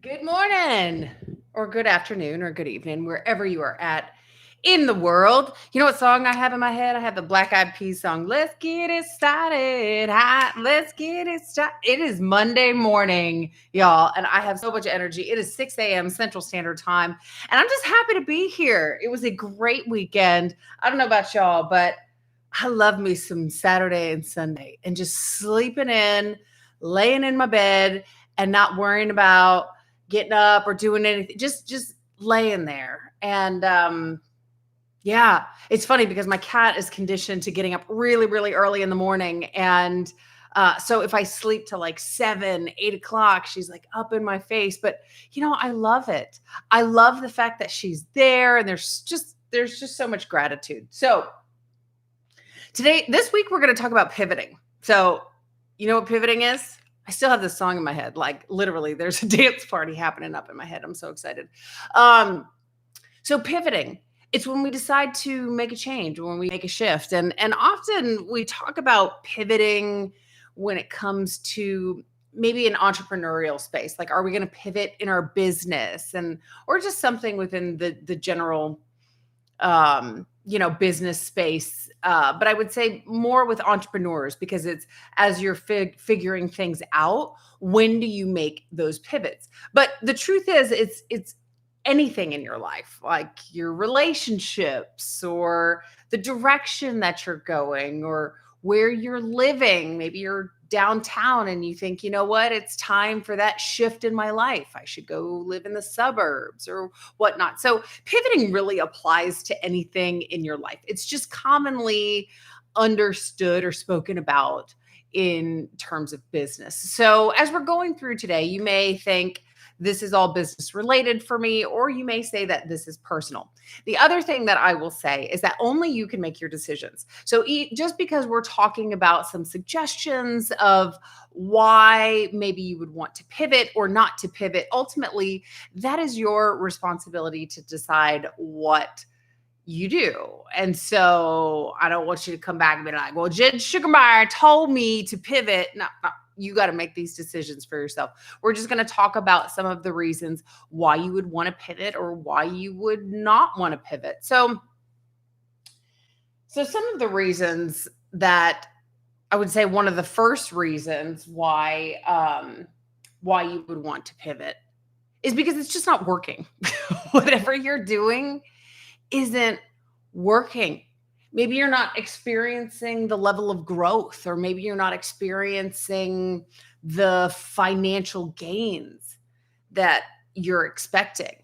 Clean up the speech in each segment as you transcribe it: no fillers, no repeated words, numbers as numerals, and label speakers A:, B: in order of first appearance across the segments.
A: Good morning, or good afternoon, or good evening, wherever you are at in the world. You know what song I have in my head? I have the Black Eyed Peas song. Let's get it started. Let's get it started. It is Monday morning, y'all, and I have so much energy. It is 6 a.m. Central Standard Time, and I'm just happy to be here. It was a great weekend. I don't know about y'all, but I love me some Saturday and Sunday and just sleeping in, laying in my bed, and not worrying about getting up or doing anything, just laying there. And yeah, it's funny because my cat is conditioned to getting up really, really early in the morning. And so if I sleep till like 7, 8 o'clock, she's like up in my face. But I love it. I love the fact that she's there, and there's just so much gratitude. So this week, we're going to talk about pivoting. So, you know what pivoting is? I still have this song in my head. Like literally, there's a dance party happening up in my head. I'm so excited. So pivoting, it's when we decide to make a change, when we make a shift, and often we talk about pivoting when it comes to maybe an entrepreneurial space. Like, are we going to pivot in our business, and or just something within the general business space. But I would say more with entrepreneurs, because it's as you're figuring things out, when do you make those pivots? But the truth is, it's anything in your life, like your relationships, or the direction that you're going, or where you're living. Maybe you're downtown and you think, you know what, it's time for that shift in my life. I should go live in the suburbs or whatnot. So pivoting really applies to anything in your life. It's just commonly understood or spoken about in terms of business. So as we're going through today, you may think this is all business related for me, or you may say that this is personal. The other thing that I will say is that only you can make your decisions. So just because we're talking about some suggestions of why maybe you would want to pivot or not to pivot, ultimately, that is your responsibility to decide what you do. And so I don't want you to come back and be like, well, Jen Sugarmeyer told me to pivot. No, no, you got to make these decisions for yourself. We're just going to talk about some of the reasons why you would want to pivot or why you would not want to pivot. So some of the reasons that I would say, one of the first reasons why you would want to pivot is because it's just not working. Whatever you're doing isn't working. Maybe you're not experiencing the level of growth, or maybe you're not experiencing the financial gains that you're expecting.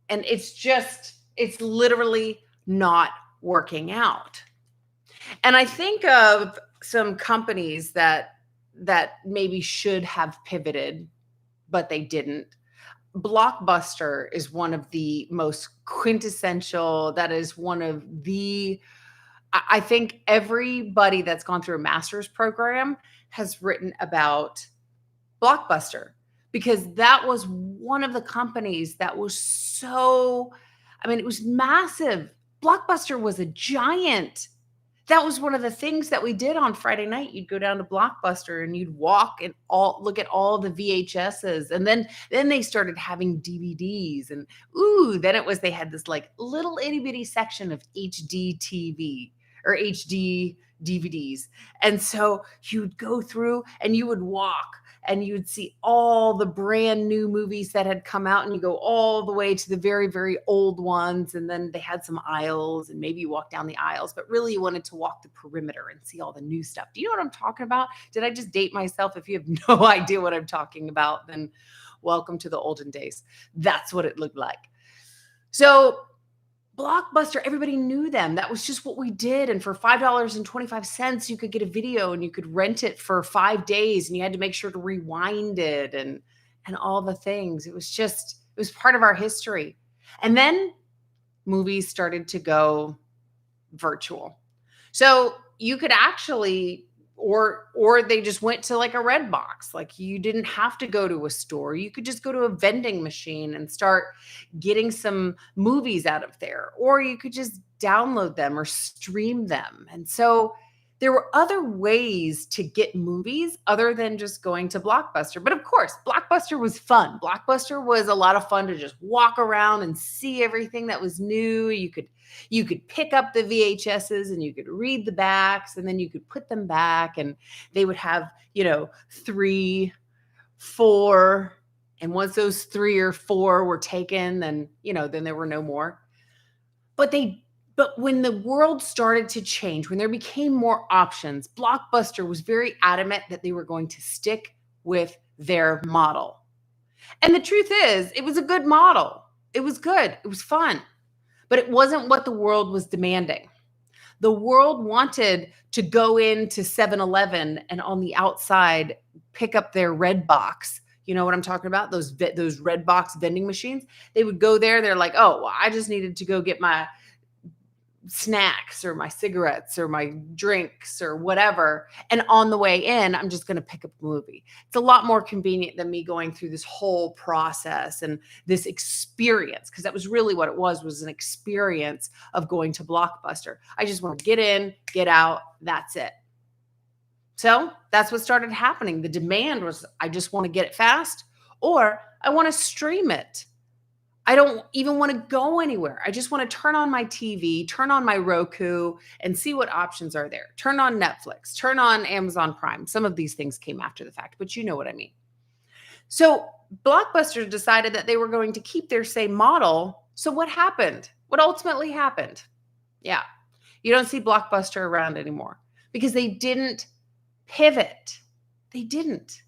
A: And it's literally not working out. And I think of some companies that maybe should have pivoted, but they didn't. Blockbuster is one of the most quintessential. That is one of the, I think everybody that's gone through a master's program has written about Blockbuster, because that was one of the companies that was it was massive. Blockbuster was a giant. That was one of the things that we did on Friday night. You'd go down to Blockbuster and you'd walk and look at all the VHSs. And then they started having DVDs, and they had this like little itty bitty section of HD TV or HD DVDs. And so you'd go through and you would walk and you would see all the brand new movies that had come out, and you go all the way to the very, very old ones. And then they had some aisles, and maybe you walk down the aisles, but really you wanted to walk the perimeter and see all the new stuff. Do you know what I'm talking about? Did I just date myself? If you have no idea what I'm talking about, then welcome to the olden days. That's what it looked like. So Blockbuster, everybody knew them. That was just what we did. And for $5.25, you could get a video and you could rent it for 5 days, and you had to make sure to rewind it and all the things. It was part of our history. And then movies started to go virtual. So you could actually, or they just went to like a red box. Like, you didn't have to go to a store. You could just go to a vending machine and start getting some movies out of there, or you could just download them or stream them. And so there were other ways to get movies other than just going to Blockbuster. But of course, Blockbuster was fun. Blockbuster was a lot of fun to just walk around and see everything that was new. You could pick up the VHSs and you could read the backs and then you could put them back and they would have, 3, 4, and once those 3 or 4 were taken, then there were no more. But when the world started to change, when there became more options, Blockbuster was very adamant that they were going to stick with their model. And the truth is, it was a good model. It was good. It was fun. But it wasn't what the world was demanding. The world wanted to go into 7-Eleven and on the outside pick up their red box. You know what I'm talking about? Those red box vending machines. They would go there. They're like, oh, well, I just needed to go get my snacks or my cigarettes or my drinks or whatever. And on the way in, I'm just going to pick up a movie. It's a lot more convenient than me going through this whole process and this experience, because that was really what it was an experience of going to Blockbuster. I just want to get in, get out. That's it. So that's what started happening. The demand was, I just want to get it fast, or I want to stream it. I don't even want to go anywhere. I just want to turn on my TV, turn on my Roku, and see what options are there. Turn on Netflix, turn on Amazon Prime. Some of these things came after the fact, but you know what I mean. So Blockbuster decided that they were going to keep their same model. So what happened? What ultimately happened? Yeah, you don't see Blockbuster around anymore because they didn't pivot. They didn't.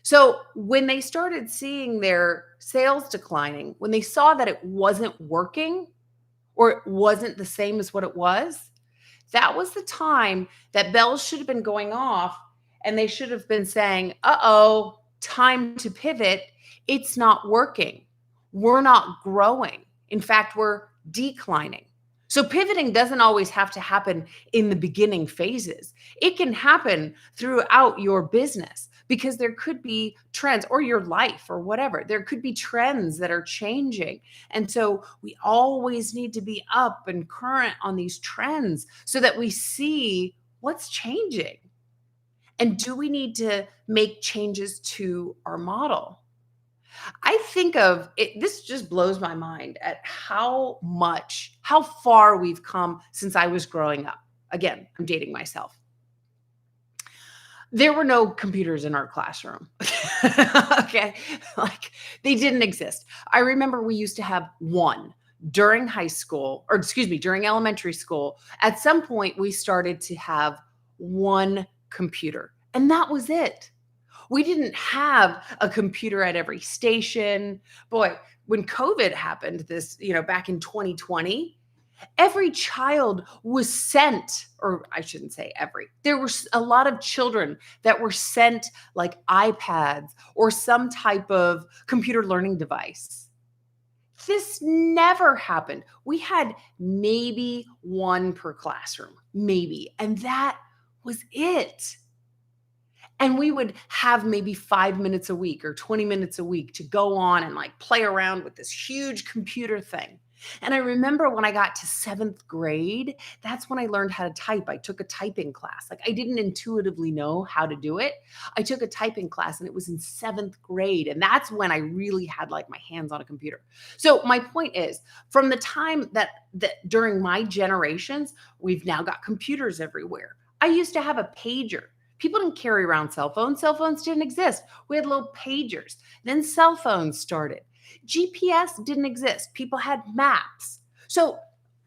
A: So when they started seeing their sales declining, when they saw that it wasn't working or it wasn't the same as what it was, that was the time that bells should have been going off and they should have been saying, uh-oh, time to pivot. It's not working. We're not growing. In fact, we're declining. So pivoting doesn't always have to happen in the beginning phases. It can happen throughout your business because there could be trends, or your life or whatever. There could be trends that are changing. And so we always need to be up and current on these trends so that we see what's changing. And do we need to make changes to our model? I think of it, this just blows my mind at how far we've come since I was growing up. Again, I'm dating myself. There were no computers in our classroom. Okay. Like they didn't exist. I remember we used to have one during high school, or excuse me, during elementary school. At some point, we started to have one computer, and that was it. We didn't have a computer at every station. Boy, when COVID happened, back in 2020, every child was sent, or I shouldn't say every, there were a lot of children that were sent like iPads or some type of computer learning device. This never happened. We had maybe one per classroom, maybe, and that was it. And we would have maybe 5 minutes a week or 20 minutes a week to go on and like play around with this huge computer thing. And I remember when I got to 7th grade, that's when I learned how to type. I took a typing class. Like I didn't intuitively know how to do it. I took a typing class and it was in 7th grade. And that's when I really had like my hands on a computer. So my point is, from the time that during my generations, we've now got computers everywhere. I used to have a pager. People didn't carry around cell phones. Cell phones didn't exist. We had little pagers. Then cell phones started. GPS didn't exist. People had maps. So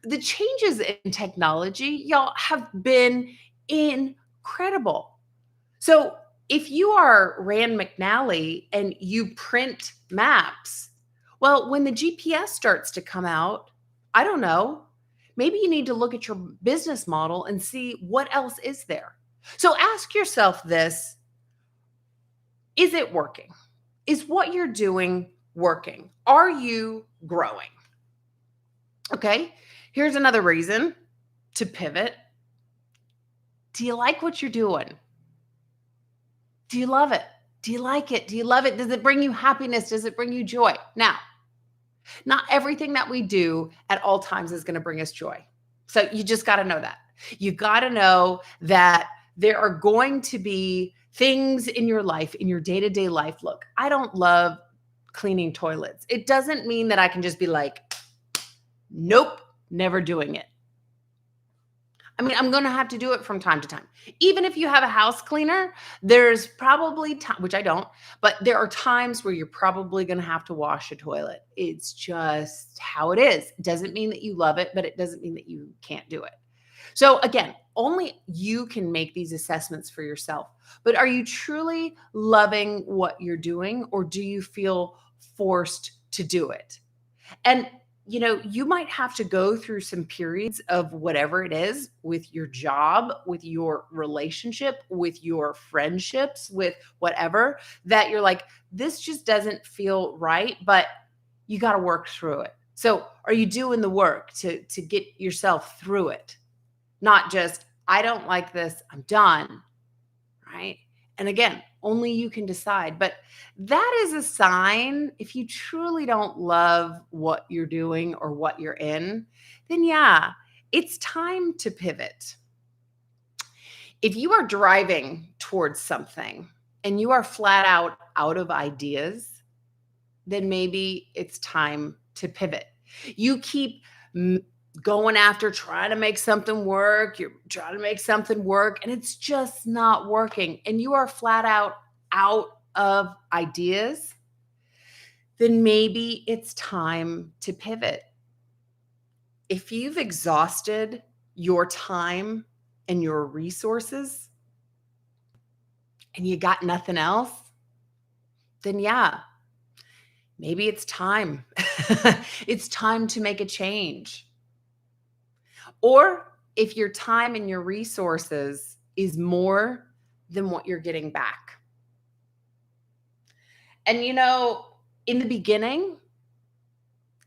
A: the changes in technology, y'all, have been incredible. So if you are Rand McNally and you print maps, well, when the GPS starts to come out, I don't know, maybe you need to look at your business model and see what else is there. So ask yourself this: is it working? Is what you're doing working? Are you growing? Okay, here's another reason to pivot. Do you like what you're doing? Do you love it? Do you like it? Do you love it? Does it bring you happiness? Does it bring you joy? Now, not everything that we do at all times is going to bring us joy. So you just got to know that. You got to know that there are going to be things in your life, in your day to day life. Look, I don't love cleaning toilets. It doesn't mean that I can just be like, nope, never doing it. I mean, I'm going to have to do it from time to time. Even if you have a house cleaner, there's probably time, which I don't, but there are times where you're probably going to have to wash a toilet. It's just how it is. It doesn't mean that you love it, but it doesn't mean that you can't do it. So again, only you can make these assessments for yourself. But are you truly loving what you're doing, or do you feel forced to do it? And you might have to go through some periods of whatever it is with your job, with your relationship, with your friendships, with whatever, that you're like, this just doesn't feel right, but you got to work through it. So are you doing the work to get yourself through it? Not just, I don't like this, I'm done, right? And again, only you can decide. But that is a sign, if you truly don't love what you're doing or what you're in, then yeah, it's time to pivot. If you are driving towards something and you are flat out of ideas, then maybe it's time to pivot. You keep going after trying to make something work, you're trying to make something work, and it's just not working, and you are flat out of ideas, then maybe it's time to pivot. If you've exhausted your time and your resources and you got nothing else, then yeah, maybe it's time. It's time to make a change. Or if your time and your resources is more than what you're getting back. And in the beginning,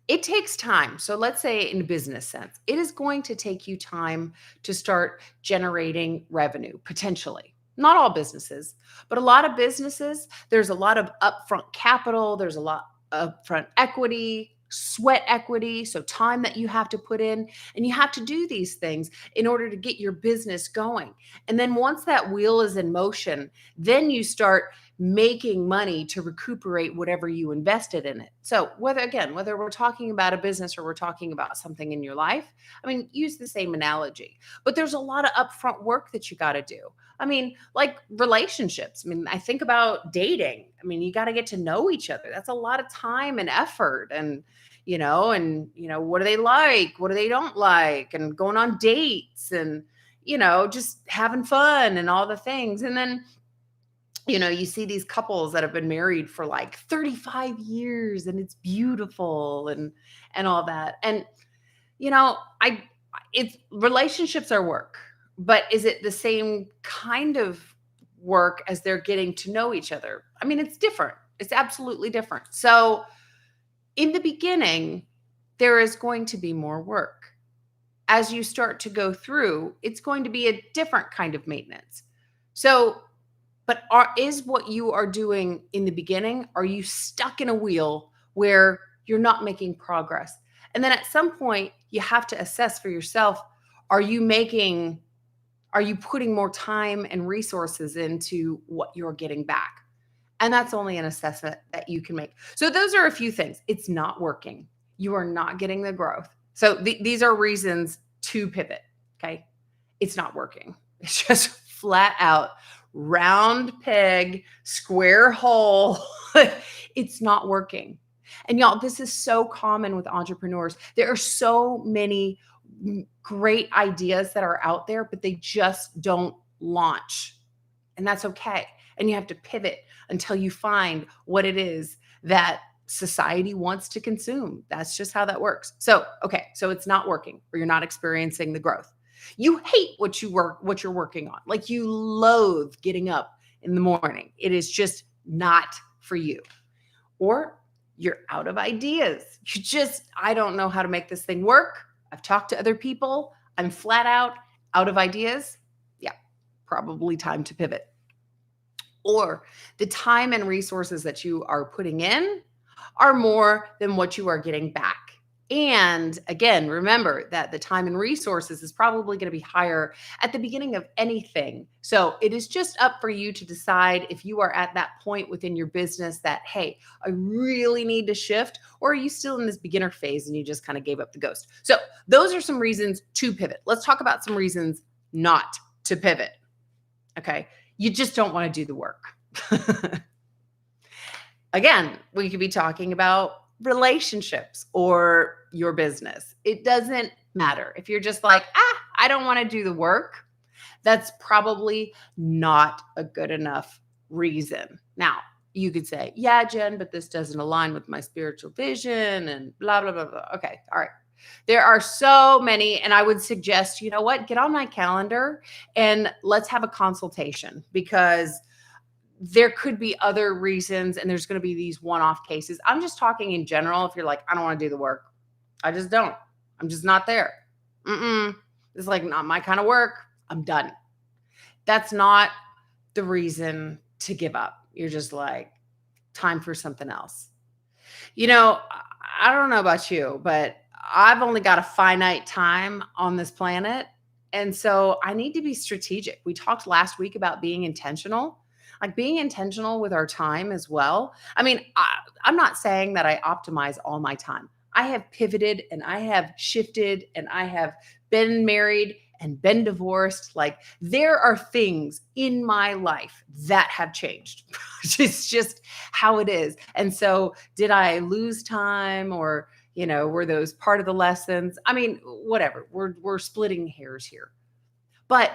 A: it takes time. So let's say in a business sense, it is going to take you time to start generating revenue, potentially. Not all businesses, but a lot of businesses, there's a lot of upfront capital, there's a lot of upfront equity, sweat equity, so time that you have to put in, and you have to do these things in order to get your business going. And then once that wheel is in motion, then you start making money to recuperate whatever you invested in it. So whether we're talking about a business or we're talking about something in your life, I mean, use the same analogy. But there's a lot of upfront work that you got to do. I mean, like relationships. I mean, I think about dating. I mean, you got to get to know each other. That's a lot of time and effort, and what do they like? What do they don't like? And going on dates, and just having fun and all the things. And then you see these couples that have been married for like 35 years, and it's beautiful and all that. And I it's relationships are work, but is it the same kind of work as they're getting to know each other? I mean, it's different. It's absolutely different. So in the beginning, there is going to be more work. As you start to go through, it's going to be a different kind of maintenance. So, but is what you are doing in the beginning, are you stuck in a wheel where you're not making progress? And then at some point, you have to assess for yourself, are you putting more time and resources into what you're getting back? And that's only an assessment that you can make. So those are a few things. It's not working. You are not getting the growth. So these are reasons to pivot. Okay. It's not working. It's just flat out round peg, square hole. It's not working. And y'all, this is so common with entrepreneurs. There are so many great ideas that are out there, but they just don't launch. And that's okay. And you have to pivot until you find what it is that society wants to consume. That's just how that works. So, okay, so it's not working, or you're not experiencing the growth. You hate what you're working on. Like, you loathe getting up in the morning. It is just not for you. Or you're out of ideas. I don't know how to make this thing work. I've talked to other people. I'm flat out of ideas. Yeah, probably time to pivot. Or the time and resources that you are putting in are more than what you are getting back. And again, remember that the time and resources is probably going to be higher at the beginning of anything. So it is just up for you to decide if you are at that point within your business that, hey, I really need to shift, or are you still in this beginner phase and you just kind of gave up the ghost? So those are some reasons to pivot. Let's talk about some reasons not to pivot. Okay. You just don't want to do the work. Again, we could be talking about relationships or your business. It doesn't matter. If you're just like, I don't want to do the work, that's probably not a good enough reason. Now, you could say, yeah, Jen, but this doesn't align with my spiritual vision and blah, blah, blah, blah. Okay. All right. There are so many. And I would suggest, you know what, get on my calendar and let's have a consultation, because there could be other reasons and there's going to be these one-off cases. I'm just talking in general. If you're like, I don't want to do the work, I just don't. I'm just not there. It's like not my kind of work. I'm done. That's not the reason to give up. You're just like, time for something else. You know, I don't know about you, but I've only got a finite time on this planet. And so I need to be strategic. We talked last week about being intentional, like being intentional with our time as well. I mean, I'm not saying that I optimize all my time. I have pivoted and I have shifted and I have been married and been divorced. Like there are things in my life that have changed. It's just how it is. And so did I lose time, or, you know, were those part of the lessons? I mean, whatever. We're splitting hairs here. But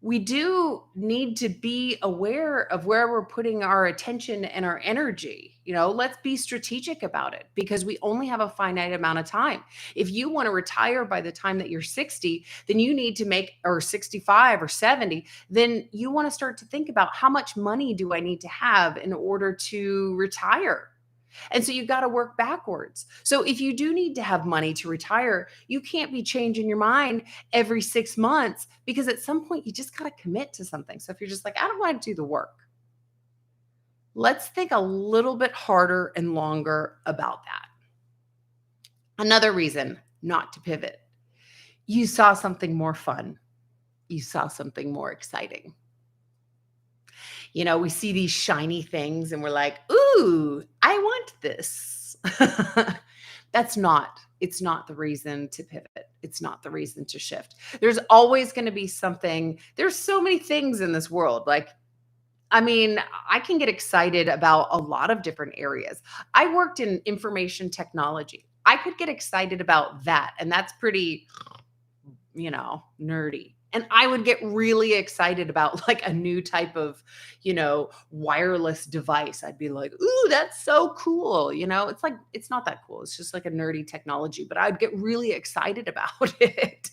A: we do need to be aware of where we're putting our attention and our energy. You know, let's be strategic about it, because we only have a finite amount of time. If you want to retire by the time that you're 60, then you need to make, or 65 or 70, then you want to start to think about how much money do I need to have in order to retire? And so you got to work backwards. So if you do need to have money to retire, you can't be changing your mind every 6 months, because at some point you just got to commit to something. So if you're just like, I don't want to do the work, let's think a little bit harder and longer about that. Another reason not to pivot: you saw something more fun, you saw something more exciting. You know, we see these shiny things and we're like, ooh, I want this. It's not the reason to pivot. It's not the reason to shift. There's always going to be something. There's so many things in this world. Like, I mean, I can get excited about a lot of different areas. I worked in information technology. I could get excited about that. And that's pretty, you know, nerdy. And I would get really excited about like a new type of, you know, wireless device. I'd be like, ooh, that's so cool. You know, it's like, it's not that cool. It's just like a nerdy technology, but I'd get really excited about it,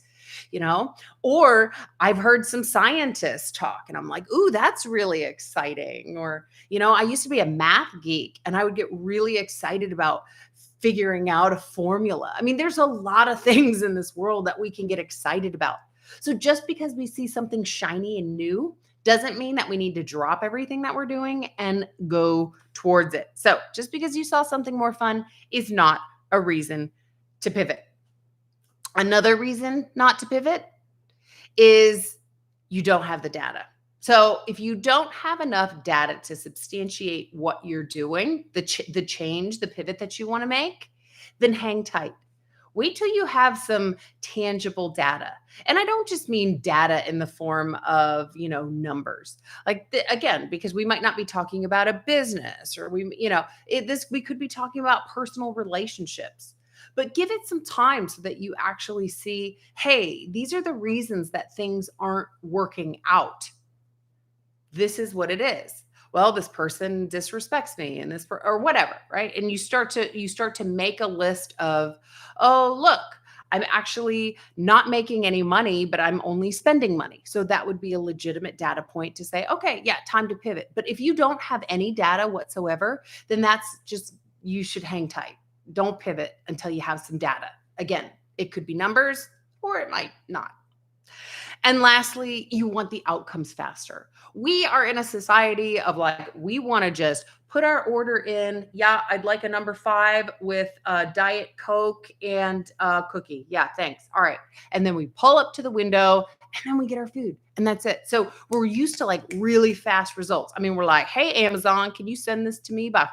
A: you know? Or I've heard some scientists talk and I'm like, ooh, that's really exciting. Or, you know, I used to be a math geek and I would get really excited about figuring out a formula. I mean, there's a lot of things in this world that we can get excited about. So just because we see something shiny and new doesn't mean that we need to drop everything that we're doing and go towards it. So just because you saw something more fun is not a reason to pivot. Another reason not to pivot is you don't have the data. So if you don't have enough data to substantiate what you're doing, the change, the pivot that you want to make, then hang tight. Wait till you have some tangible data. And I don't just mean data in the form of, you know, numbers. Like again, because we might not be talking about a business, or we could be talking about personal relationships. But give it some time so that you actually see, hey, these are the reasons that things aren't working out. This is what it is. Well, this person disrespects me and or whatever, right? And you start to make a list of, oh, look, I'm actually not making any money, but I'm only spending money. So that would be a legitimate data point to say, okay, yeah, time to pivot. But if you don't have any data whatsoever, then that's just, you should hang tight. Don't pivot until you have some data. Again, it could be numbers or it might not. And lastly, you want the outcomes faster. we are in a society of like, we want to just put our order in. Yeah, I'd like a number 5 with a Diet Coke and a cookie. Yeah, thanks. All right. And then we pull up to the window and then we get our food and that's it. So we're used to like really fast results. I mean, we're like, hey, Amazon, can you send this to me by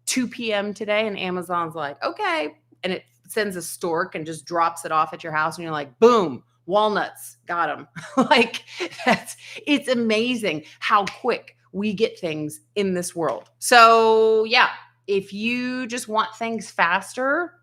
A: 2 p.m. today? And Amazon's like, okay. And it sends a stork and just drops it off at your house. And you're like, boom, walnuts, got them. Like it's amazing how quick we get things in this world. So yeah, if you just want things faster,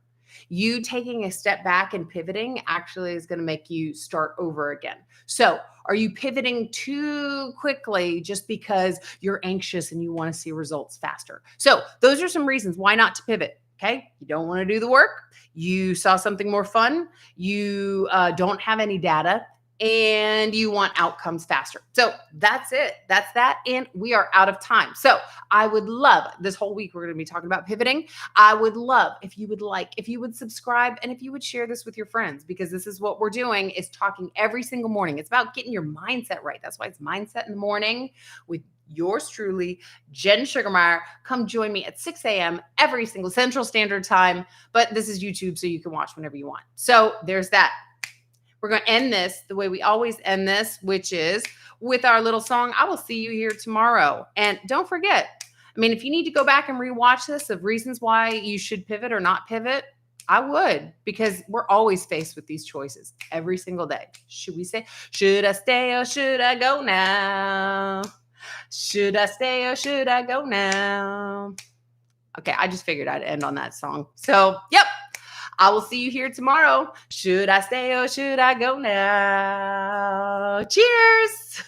A: you taking a step back and pivoting actually is going to make you start over again. So are you pivoting too quickly just because you're anxious and you want to see results faster? So those are some reasons why not to pivot. Okay. You don't want to do the work. You saw something more fun. You don't have any data and you want outcomes faster. So that's it. That's that. And we are out of time. So I would love this whole week, we're going to be talking about pivoting. I would love if you would subscribe and if you would share this with your friends, because this is what we're doing, is talking every single morning. It's about getting your mindset right. That's why it's Mindset in the Morning with yours truly, Jen Sugarmeyer. Come join me at 6 a.m. every single Central Standard Time. But this is YouTube, so you can watch whenever you want. So there's that. We're going to end this the way we always end this, which is with our little song, I Will See You Here Tomorrow. And don't forget, I mean, if you need to go back and rewatch this of reasons why you should pivot or not pivot, I would, because we're always faced with these choices every single day. Should we say, should I stay or should I go now? Should I stay or should I go now? Okay, I just figured I'd end on that song. So, yep. I will see you here tomorrow. Should I stay or should I go now? Cheers.